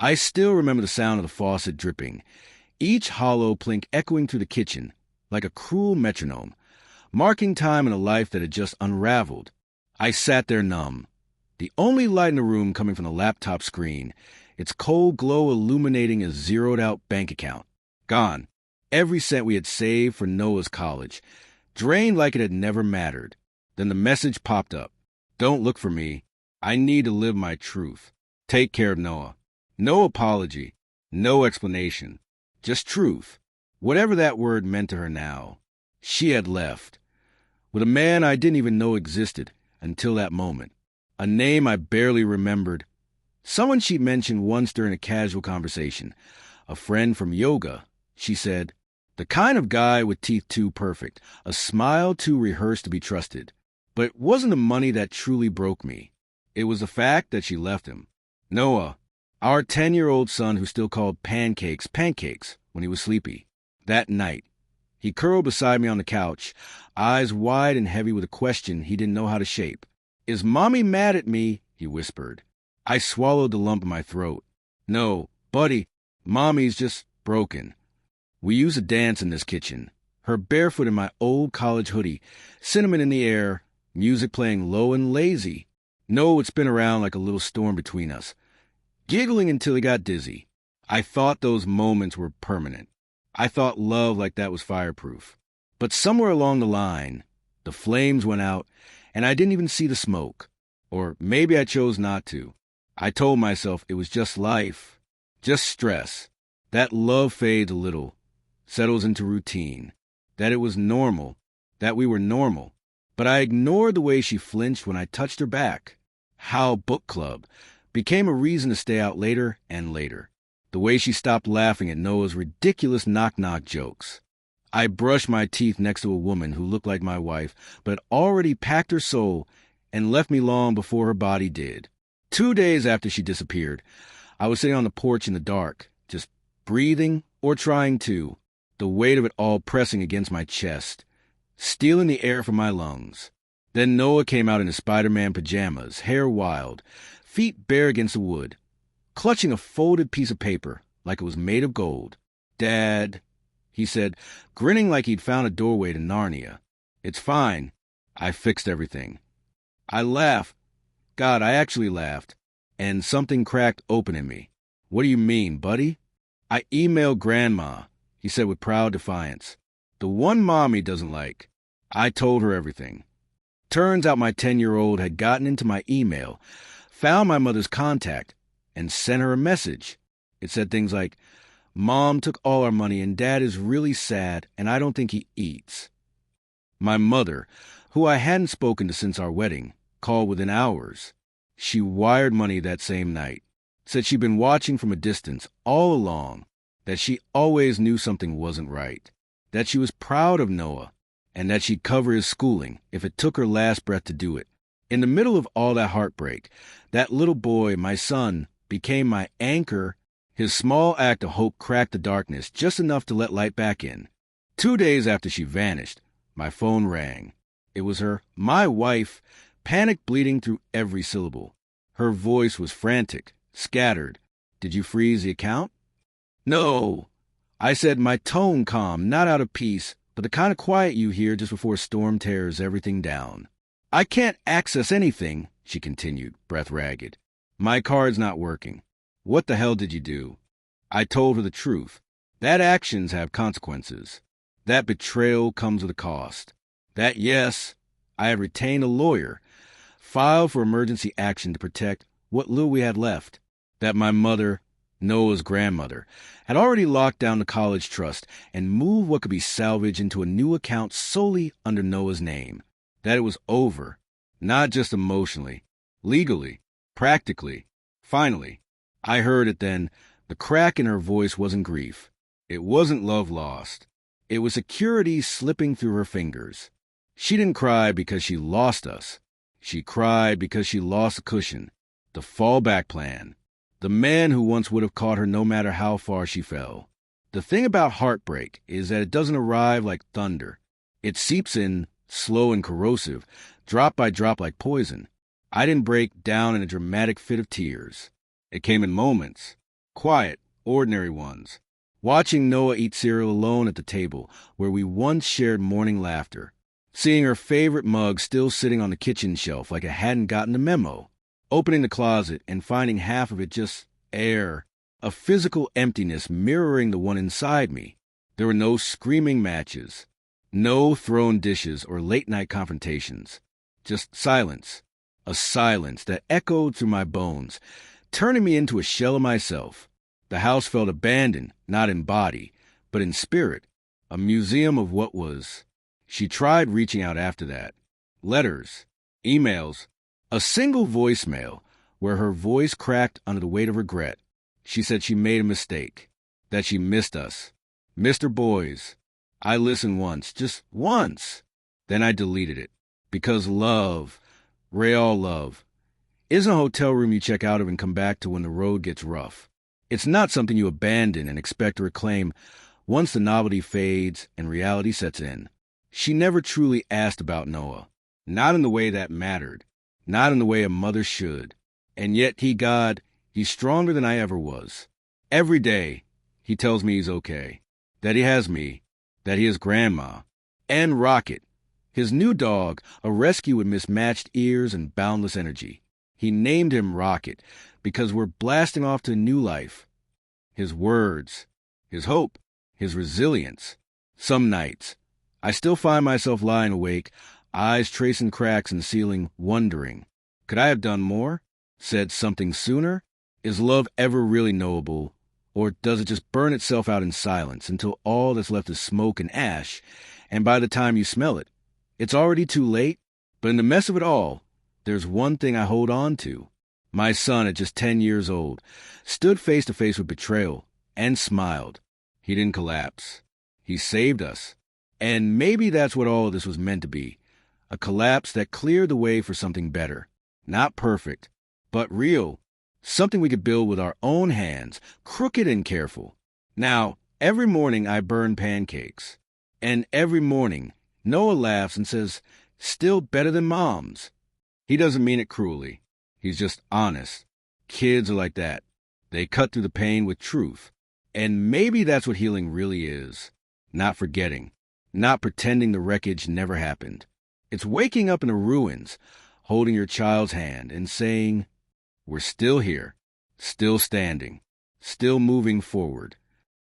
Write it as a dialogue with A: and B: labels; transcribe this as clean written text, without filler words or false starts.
A: I still remember the sound of the faucet dripping, each hollow plink echoing through the kitchen like a cruel metronome, marking time in a life that had just unraveled. I sat there numb, the only light in the room coming from the laptop screen, its cold glow illuminating a zeroed-out bank account. Gone. Every cent we had saved for Noah's college, drained like it had never mattered. Then the message popped up. Don't look for me. I need to live my truth. Take care of Noah. No apology. No explanation. Just truth. Whatever that word meant to her now. She had left. With a man I didn't even know existed until that moment. A name I barely remembered. Someone she mentioned once during a casual conversation. A friend from yoga. She said, the kind of guy with teeth too perfect, a smile too rehearsed to be trusted. But it wasn't the money that truly broke me. It was the fact that she left him. Noah, our 10-year-old son who still called pancakes when he was sleepy. That night, he curled beside me on the couch, eyes wide and heavy with a question he didn't know how to shape. Is Mommy mad at me? He whispered. I swallowed the lump in my throat. No, buddy, Mommy's just broken. We used to dance in this kitchen, her barefoot in my old college hoodie, cinnamon in the air, music playing low and lazy. Noah would spin around like a little storm between us, giggling until he got dizzy. I thought those moments were permanent. I thought love like that was fireproof. But somewhere along the line, the flames went out, and I didn't even see the smoke. Or maybe I chose not to. I told myself it was just life, just stress. That love fades a little, settles into routine, that it was normal, that we were normal. But I ignored the way she flinched when I touched her back. How book club became a reason to stay out later and later. The way she stopped laughing at Noah's ridiculous knock-knock jokes. I brushed my teeth next to a woman who looked like my wife, but had already packed her soul and left me long before her body did. 2 days after she disappeared, I was sitting on the porch in the dark, just breathing or trying to, the weight of it all pressing against my chest, stealing the air from my lungs. Then Noah came out in his Spider-Man pajamas, hair wild, feet bare against the wood, clutching a folded piece of paper like it was made of gold. Dad, he said, grinning like he'd found a doorway to Narnia. It's fine. I fixed everything. I laughed. God, I actually laughed. And something cracked open in me. What do you mean, buddy? I emailed Grandma, he said with proud defiance. The one Mommy doesn't like. I told her everything. Turns out my 10-year-old had gotten into my email, found my mother's contact, and sent her a message. It said things like, Mom took all our money and Dad is really sad and I don't think he eats. My mother, who I hadn't spoken to since our wedding, called within hours. She wired money that same night, said she'd been watching from a distance all along, that she always knew something wasn't right, that she was proud of Noah, and that she'd cover his schooling if it took her last breath to do it. In the middle of all that heartbreak, that little boy, my son, became my anchor. His small act of hope cracked the darkness just enough to let light back in. 2 days after she vanished, my phone rang. It was her, my wife, panic bleeding through every syllable. Her voice was frantic, scattered. Did you freeze the account? No. I said, my tone calm, not out of peace, but the kind of quiet you hear just before a storm tears everything down. I can't access anything, she continued, breath ragged. My card's not working. What the hell did you do? I told her the truth. That actions have consequences. That betrayal comes with a cost. That, yes, I have retained a lawyer, filed for emergency action to protect what little we had left. That my mother, Noah's grandmother, had already locked down the college trust and moved what could be salvaged into a new account solely under Noah's name. That it was over, not just emotionally, legally, practically. Finally, I heard it then. The crack in her voice wasn't grief. It wasn't love lost. It was security slipping through her fingers. She didn't cry because she lost us. She cried because she lost a cushion, the fallback plan, the man who once would have caught her no matter how far she fell. The thing about heartbreak is that it doesn't arrive like thunder. It seeps in, slow and corrosive, drop by drop like poison. I didn't break down in a dramatic fit of tears. It came in moments. Quiet, ordinary ones. Watching Noah eat cereal alone at the table where we once shared morning laughter. Seeing her favorite mug still sitting on the kitchen shelf like it hadn't gotten the memo. Opening the closet and finding half of it just air. A physical emptiness mirroring the one inside me. There were no screaming matches. No thrown dishes or late-night confrontations. Just silence. A silence that echoed through my bones, turning me into a shell of myself. The house felt abandoned, not in body, but in spirit. A museum of what was. She tried reaching out after that. Letters, emails, a single voicemail where her voice cracked under the weight of regret. She said she made a mistake, that she missed us. Missed her boys. I listened once, just once. Then I deleted it. Because love, real love, isn't a hotel room you check out of and come back to when the road gets rough. It's not something you abandon and expect to reclaim once the novelty fades and reality sets in. She never truly asked about Noah. Not in the way that mattered. Not in the way a mother should. And yet he's stronger than I ever was. Every day, he tells me he's okay. That he has me. That he has Grandma. And Rocket. His new dog, a rescue with mismatched ears and boundless energy. He named him Rocket because we're blasting off to a new life. His words, his hope, his resilience. Some nights, I still find myself lying awake, eyes tracing cracks in the ceiling, wondering, could I have done more? Said something sooner? Is love ever really knowable? Or does it just burn itself out in silence until all that's left is smoke and ash, and by the time you smell it, it's already too late? But in the mess of it all, there's one thing I hold on to. My son, at just 10 years old, stood face to face with betrayal and smiled. He didn't collapse. He saved us. And maybe that's what all of this was meant to be. A collapse that cleared the way for something better. Not perfect, but real. Something we could build with our own hands, crooked and careful. Now, every morning I burn pancakes. And every morning, Noah laughs and says, still better than Mom's. He doesn't mean it cruelly. He's just honest. Kids are like that. They cut through the pain with truth. And maybe that's what healing really is. Not forgetting. Not pretending the wreckage never happened. It's waking up in the ruins, holding your child's hand and saying, we're still here, still standing, still moving forward.